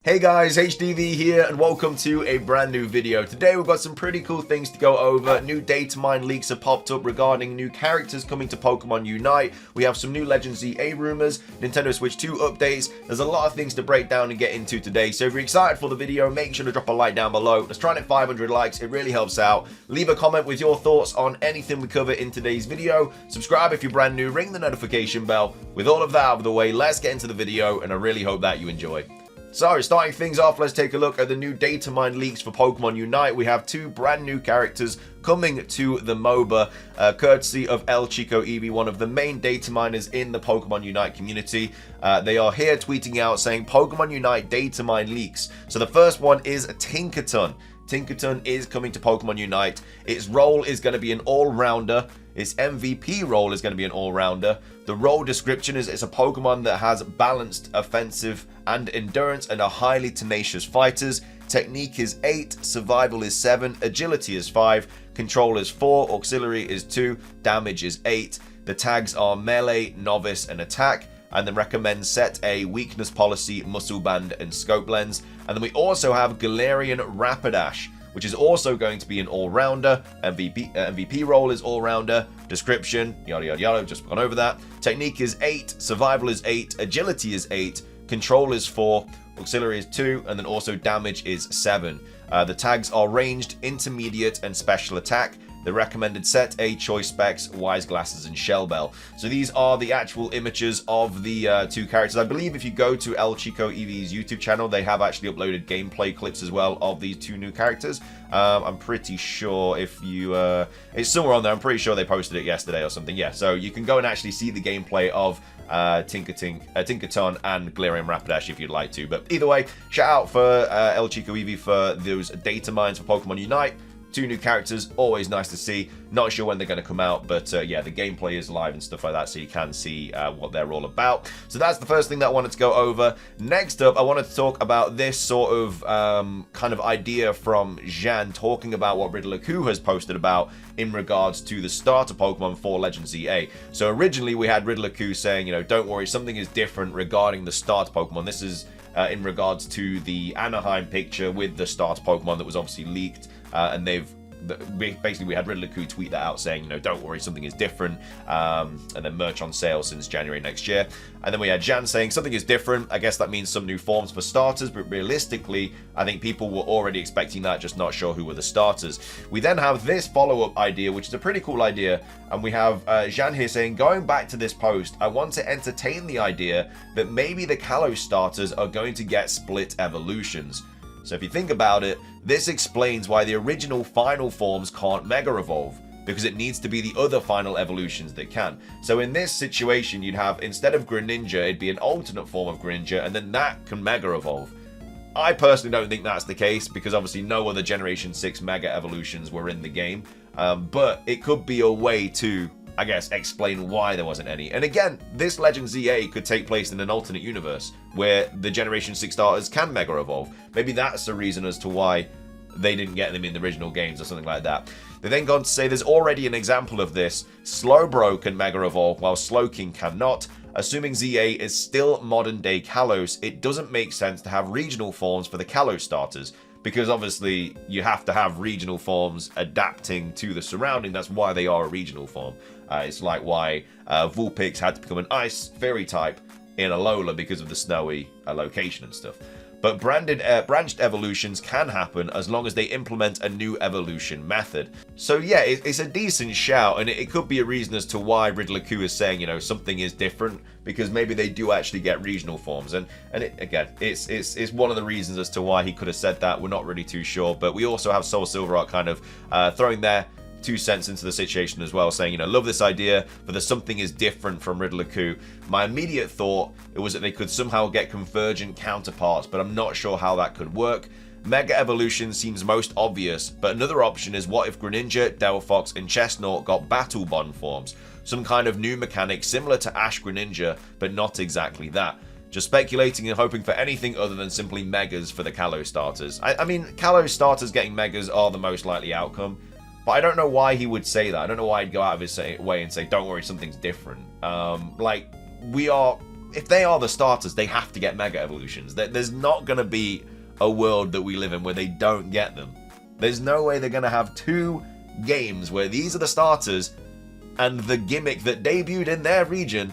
Hey guys, HDV here and welcome to a brand new video. Today we've got some pretty cool things to go over. New Datamine leaks have popped up regarding new characters coming to Pokemon Unite. We have some new Legends EA rumors, Nintendo Switch 2 updates. There's a lot of things to break down and get into today. So if you're excited for the video, make sure to drop a like down below. Let's try and hit 500 likes, it really helps out. Leave a comment with your thoughts on anything we cover in today's video. Subscribe if you're brand new, ring the notification bell. With all of that out of the way, let's get into the video and I really hope that you enjoy. So, starting things off, let's take a look at the new Datamine leaks for Pokemon Unite. We have two brand new characters coming to the MOBA, courtesy of El Chico Eevee, one of the main data miners in the Pokemon Unite community. They are here tweeting out saying Pokemon Unite Datamine leaks. So the first one is Tinkaton. Tinkaton is coming to Pokemon Unite. Its role is going to be an all-rounder. Its MVP role is going to be an all-rounder. The role description is it's a Pokemon that has balanced offensive and endurance and are highly tenacious fighters. Technique is 8, survival is 7, agility is 5, control is 4, auxiliary is 2, damage is 8. The tags are melee, novice, and attack. And then recommend set a weakness policy, muscle band, and scope lens. And then we also have Galarian Rapidash, which is also going to be an all-rounder. MVP role is all-rounder. Description, yada yada yada, just gone over that. Technique is 8, survival is 8, agility is 8, control is 4, auxiliary is 2, and then also damage is 7. The tags are ranged, intermediate, and special attack. The recommended set A choice specs, Wise Glasses, and Shell Bell. So these are the actual images of the two characters. I believe if you go to El Chico Eevee's YouTube channel, they have actually uploaded gameplay clips as well of these two new characters. I'm pretty sure if you... it's somewhere on there. I'm pretty sure they posted it yesterday or something. Yeah, so you can go and actually see the gameplay of Tinkaton and Galarian Rapidash if you'd like to. But either way, shout out for El Chico Eevee for those data mines for Pokemon Unite. Two new characters, always nice to see. Not sure when they're going to come out, but yeah, the gameplay is live and stuff like that, so you can see what they're all about. So that's the first thing that I wanted to go over. Next up, I wanted to talk about this sort of kind of idea from Jean, talking about what Riddler-Coup has posted about in regards to the starter Pokemon for Legends EA. So originally we had Riddler-Coup saying, you know, don't worry, something is different regarding the starter Pokemon. This is in regards to the Anaheim picture with the starter Pokemon that was obviously leaked. And basically we had Riddler-Coup tweet that out saying, you know, don't worry, something is different, and then merch on sale since January next year. And then we had Jan saying something is different. I guess that means some new forms for starters, but realistically I think people were already expecting that, just not sure who were the starters. We then have this follow-up idea, which is a pretty cool idea, and we have Jan here saying, going back to this post, I want to entertain the idea that maybe the Kalos starters are going to get split evolutions. So if you think about it, this explains why the original final forms can't Mega Evolve, because it needs to be the other final evolutions that can. So in this situation, you'd have, instead of Greninja, it'd be an alternate form of Greninja, and then that can Mega Evolve. I personally don't think that's the case, because obviously no other Generation 6 Mega Evolutions were in the game, but it could be a way to, I guess, explain why there wasn't any. And again, this Legends EA could take place in an alternate universe where the Generation 6 starters can Mega Evolve. Maybe that's the reason as to why they didn't get them in the original games or something like that. They then go on to say there's already an example of this. Slowbro can Mega Evolve while Slowking cannot. Assuming ZA is still modern day Kalos, it doesn't make sense to have regional forms for the Kalos starters, because obviously you have to have regional forms adapting to the surrounding. That's why they are a regional form. It's like why Vulpix had to become an ice fairy type in Alola because of the snowy location and stuff. But branched evolutions can happen as long as they implement a new evolution method. So yeah, it's a decent shout, and it could be a reason as to why Riddler-Coup is saying, you know, something is different, because maybe they do actually get regional forms. And again, it's one of the reasons as to why he could have said that. We're not really too sure, but we also have Soul Silverheart kind of throwing their 2 cents into the situation as well, saying, you know, love this idea, but there's something is different from Riddler-Coup. My immediate thought, it was that they could somehow get convergent counterparts, but I'm not sure how that could work. Mega Evolution seems most obvious, but another option is what if Greninja, Delphox, and Chestnut got Battle Bond forms? Some kind of new mechanic similar to Ash Greninja, but not exactly that. Just speculating and hoping for anything other than simply Megas for the Kalos starters. I mean, Kalos starters getting Megas are the most likely outcome. But I don't know why he would say that. I don't know why he'd go out of his way and say, don't worry, something's different. Like, we are if they are the starters, they have to get Mega Evolutions. There's not going to be a world that we live in where they don't get them. There's no way they're going to have 2 games where these are the starters and the gimmick that debuted in their region,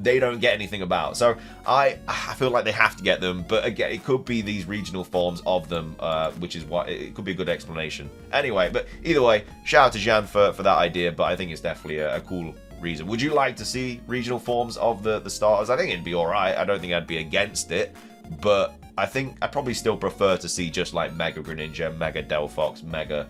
they don't get anything about. So I feel like they have to get them, but again, it could be these regional forms of them, which is what it could be a good explanation. Anyway, but either way, shout out to Jan for that idea, but I think it's definitely a cool reason. Would you like to see regional forms of the starters? I think it'd be alright. I don't think I'd be against it, but I think I'd probably still prefer to see just like Mega Greninja, Mega Delphox, Mega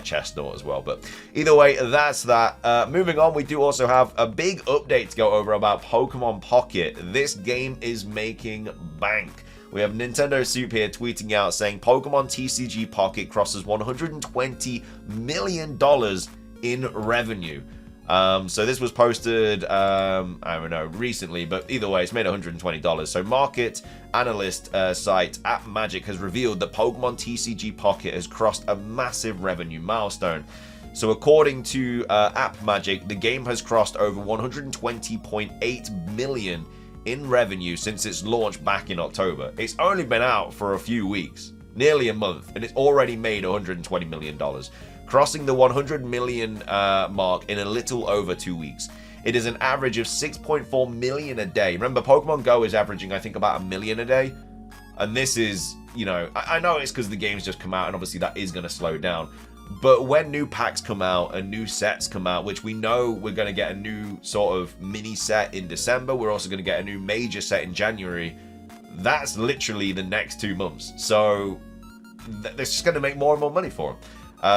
Chestnut as well. But either way, that's that. Moving on, we do also have a big update to go over about Pokemon Pocket. This game is making bank. We have Nintendo Soup here tweeting out saying Pokemon TCG Pocket crosses $120 million in revenue. So this was posted, I don't know, recently, but either way, it's made $120. So market analyst site App Magic has revealed that Pokemon TCG Pocket has crossed a massive revenue milestone. So according to App Magic, the game has crossed over 120.8 million in revenue since its launch back in October. It's only been out for a few weeks, nearly a month, and it's already made $120 million. Crossing the 100 million mark in a little over 2 weeks. It is an average of 6.4 million a day. Remember, Pokemon Go is averaging, I think, about 1 million a day. And this is, you know, I know it's because the game's just come out, and obviously that is going to slow down. But when new packs come out and new sets come out, which we know we're going to get a new sort of mini set in December, we're also going to get a new major set in January. That's literally the next 2 months. So they're just going to make more and more money for them.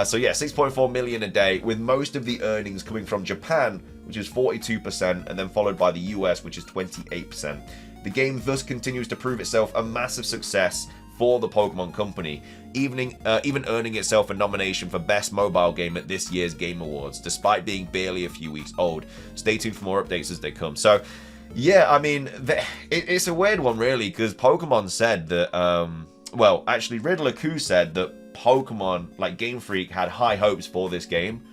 So yeah, 6.4 million a day, with most of the earnings coming from Japan, which is 42%, and then followed by the US, which is 28%. The game thus continues to prove itself a massive success for the Pokemon Company, even earning itself a nomination for Best Mobile Game at this year's Game Awards, despite being barely a few weeks old. Stay tuned for more updates as they come. So yeah, I mean, it's a weird one really, because Pokemon said that, well, actually Riddler Q said that Pokemon, like Game Freak, had high hopes for this game,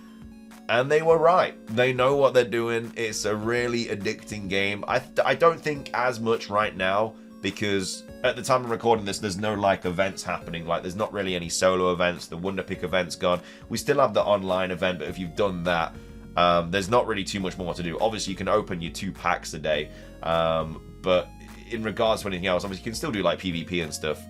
and they were right. They know what they're doing. It's a really addicting game. I don't think as much right now, because at the time of recording this, there's no like events happening. Like there's not really any solo events. The Wonder Pick event's gone. We still have the online event, but if you've done that, there's not really too much more to do. Obviously, you can open your 2 packs a day, but in regards to anything else, obviously you can still do like PvP and stuff,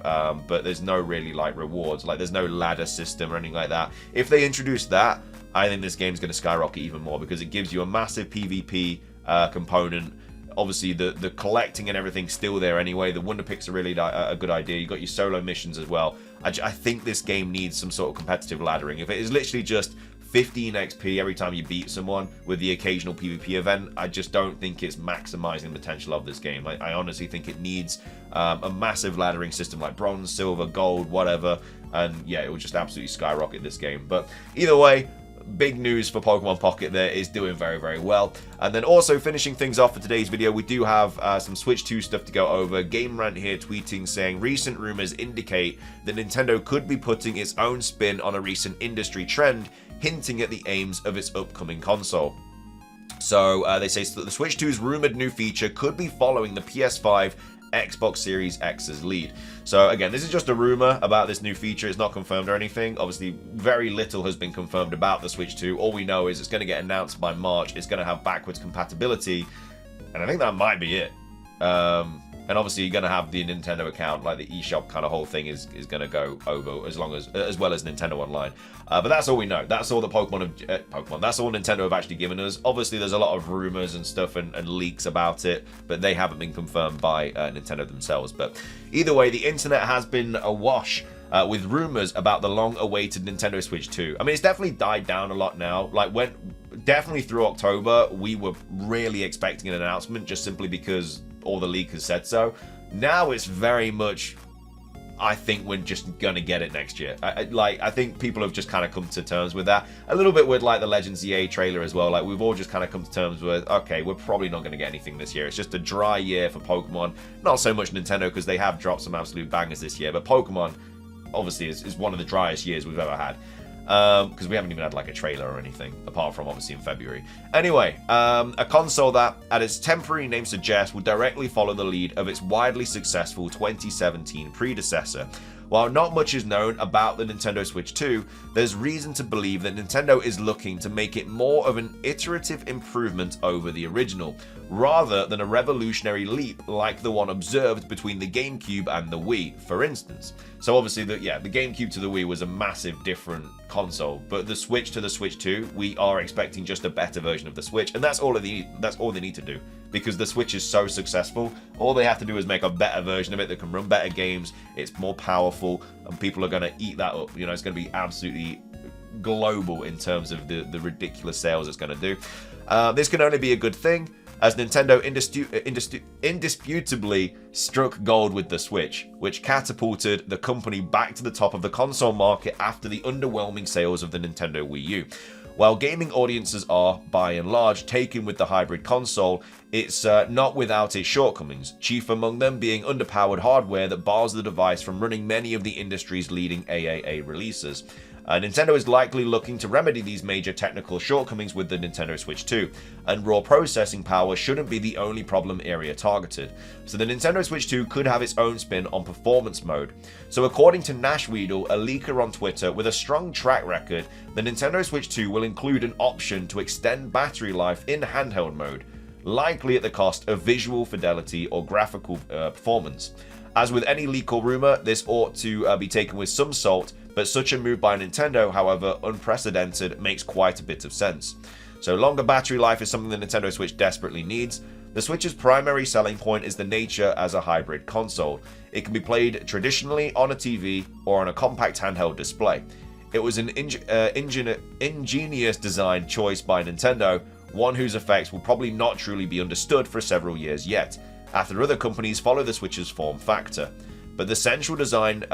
but there's no really like rewards, like there's no ladder system or anything like that. If they introduce that, I think this game's going to skyrocket even more, because it gives you a massive PvP component. Obviously the collecting and everything's still there anyway. The Wonder Picks are really a good idea. You got your solo missions as well. I think this game needs some sort of competitive laddering. If it is literally just 15 XP every time you beat someone with the occasional PvP event, I just don't think it's maximizing the potential of this game. I honestly think it needs a massive laddering system like bronze, silver, gold, whatever, and yeah, it will just absolutely skyrocket this game. But either way, big news for Pokemon Pocket there, is doing very, very well. And then also finishing things off for today's video, we do have some Switch 2 stuff to go over. Game Rant here tweeting saying recent rumors indicate that Nintendo could be putting its own spin on a recent industry trend, hinting at the aims of its upcoming console. So they say that the Switch 2's rumored new feature could be following the PS5 Xbox Series X's lead. So again, this is just a rumor about this new feature. It's not confirmed or anything. Obviously, very little has been confirmed about the Switch 2. All we know is it's going to get announced by March. It's going to have backwards compatibility, and I think that might be it. And obviously, you're going to have the Nintendo account, like the eShop kind of whole thing is going to go over as well as Nintendo Online. But that's all we know. That's all the that's all Nintendo have actually given us. Obviously, there's a lot of rumors and stuff and leaks about it, but they haven't been confirmed by Nintendo themselves. But either way, the internet has been awash with rumors about the long-awaited Nintendo Switch 2. I mean, it's definitely died down a lot now. Like, definitely through October, we were really expecting an announcement just simply because all the leakers said so. Now it's very much, I think we're just gonna get it next year. I think people have just kind of come to terms with that. A little bit with like the Legends EA trailer as well. Like we've all just kind of come to terms with, okay, we're probably not gonna get anything this year. It's just a dry year for Pokemon. Not so much Nintendo, because they have dropped some absolute bangers this year, but Pokemon obviously is one of the driest years we've ever had. because we haven't even had like a trailer or anything, apart from obviously in February. Anyway, a console that, as its temporary name suggests, will directly follow the lead of its widely successful 2017 predecessor. While not much is known about the Nintendo Switch 2, there's reason to believe that Nintendo is looking to make it more of an iterative improvement over the original, rather than a revolutionary leap like the one observed between the GameCube and the Wii, for instance. So obviously, the GameCube to the Wii was a massive different console, but the Switch to the Switch 2, we are expecting just a better version of the Switch, and that's all they need to do. Because the Switch is so successful, all they have to do is make a better version of it that can run better games, it's more powerful, and people are going to eat that up. You know, it's going to be absolutely global in terms of the ridiculous sales it's going to do. This can only be a good thing, as Nintendo indisputably struck gold with the Switch, which catapulted the company back to the top of the console market after the underwhelming sales of the Nintendo Wii U. While gaming audiences are, by and large, taken with the hybrid console, it's not without its shortcomings, chief among them being underpowered hardware that bars the device from running many of the industry's leading AAA releases. Nintendo is likely looking to remedy these major technical shortcomings with the Nintendo Switch 2, and raw processing power shouldn't be the only problem area targeted. So the Nintendo Switch 2 could have its own spin on performance mode. So according to Nash Weedle, a leaker on Twitter with a strong track record, the Nintendo Switch 2 will include an option to extend battery life in handheld mode, likely at the cost of visual fidelity or graphical performance. As with any leak or rumor, this ought to be taken with some salt, but such a move by Nintendo, however unprecedented, makes quite a bit of sense. So longer battery life is something the Nintendo Switch desperately needs. The Switch's primary selling point is the nature as a hybrid console. It can be played traditionally on a TV or on a compact handheld display. It was an ingenious design choice by Nintendo, one whose effects will probably not truly be understood for several years yet, after other companies follow the Switch's form factor. But the central design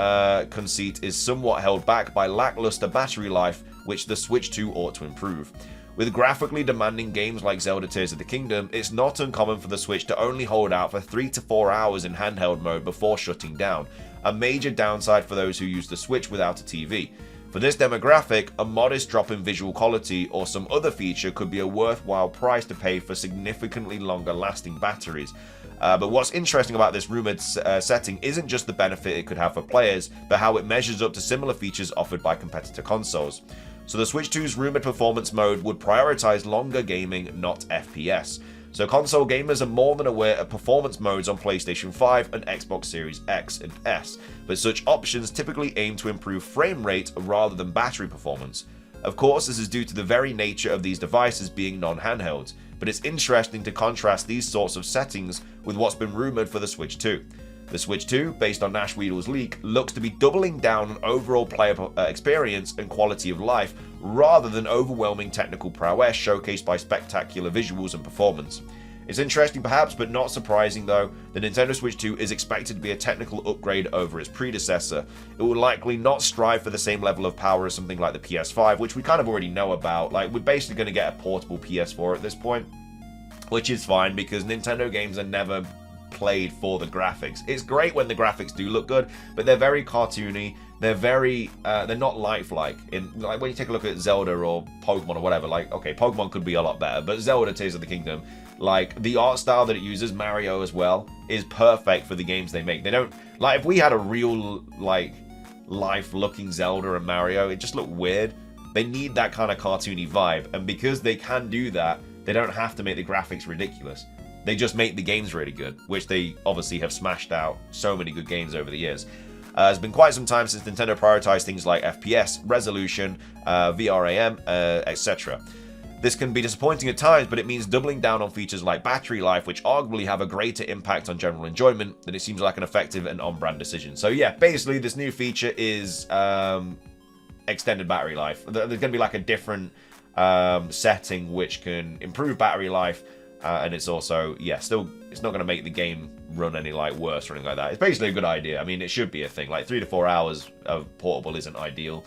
conceit is somewhat held back by lackluster battery life, which the Switch 2 ought to improve. With graphically demanding games like Zelda Tears of the Kingdom, it's not uncommon for the Switch to only hold out for 3 to 4 hours in handheld mode before shutting down, a major downside for those who use the Switch without a TV. For this demographic, a modest drop in visual quality or some other feature could be a worthwhile price to pay for significantly longer lasting batteries. But what's interesting about this rumored setting isn't just the benefit it could have for players, but how it measures up to similar features offered by competitor consoles. So the Switch 2's rumored performance mode would prioritize longer gaming, not FPS. So console gamers are more than aware of performance modes on PlayStation 5 and Xbox Series X and S, but such options typically aim to improve frame rate rather than battery performance. Of course, this is due to the very nature of these devices being non-handhelds, but it's interesting to contrast these sorts of settings with what's been rumored for the Switch 2. The Switch 2, based on Nash Weedle's leak, looks to be doubling down on overall player experience and quality of life, rather than overwhelming technical prowess showcased by spectacular visuals and performance. It's interesting perhaps, but not surprising though, the Nintendo Switch 2 is expected to be a technical upgrade over its predecessor. It will likely not strive for the same level of power as something like the PS5, which we kind of already know about. Like, we're basically going to get a portable PS4 at this point, which is fine because Nintendo games are never played for the graphics. It's great when the graphics do look good, but they're very cartoony. They're very, they're not lifelike. Like when you take a look at Zelda or Pokemon or whatever, like, okay, Pokemon could be a lot better, but Zelda Tears of the Kingdom, like, the art style that it uses, Mario as well, is perfect for the games they make. They don't, like, if we had a real, like, life-looking Zelda and Mario, it just looked weird. They need that kind of cartoony vibe, and because they can do that, they don't have to make the graphics ridiculous. They just make the games really good, which they obviously have smashed out so many good games over the years. It's been quite some time since Nintendo prioritized things like FPS, resolution, VRAM, etc. This can be disappointing at times, but it means doubling down on features like battery life, which arguably have a greater impact on general enjoyment, then it seems like an effective and on-brand decision. So yeah, basically this new feature is extended battery life. There's going to be like a different setting which can improve battery life, and it's also, yeah, still, it's not going to make the game run any like worse or anything like that. It's basically a good idea. I mean, it should be a thing. Like 3 to 4 hours of portable isn't ideal,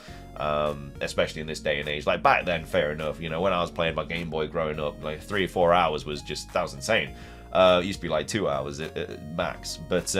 especially in this day and age. Like back then, fair enough. You know, when I was playing my Game Boy growing up, like 3 or 4 hours was just, that was insane. It used to be like 2 hours at max. But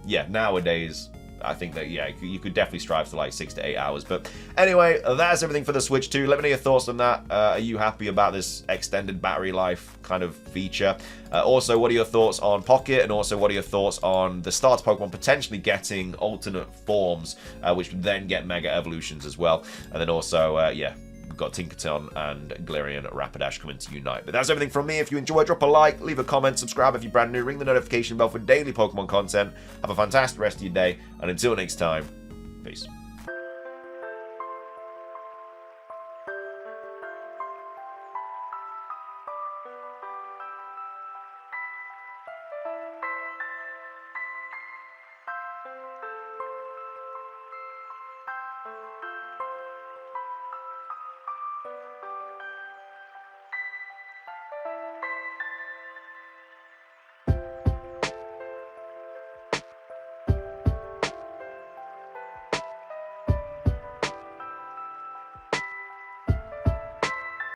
yeah, nowadays, I think that, yeah, you could definitely strive for like 6 to 8 hours. But anyway, that's everything for the Switch 2. Let me know your thoughts on that. Are you happy about this extended battery life kind of feature? Also, what are your thoughts on Pocket? And also, what are your thoughts on the starter Pokemon potentially getting alternate forms, which would then get Mega Evolutions as well? And then also, yeah, we've got Tinkaton and Galarian Rapidash coming to Unite. But that's everything from me. If you enjoyed, drop a like, leave a comment, subscribe if you're brand new, ring the notification bell for daily Pokemon content. Have a fantastic rest of your day, and until next time, peace.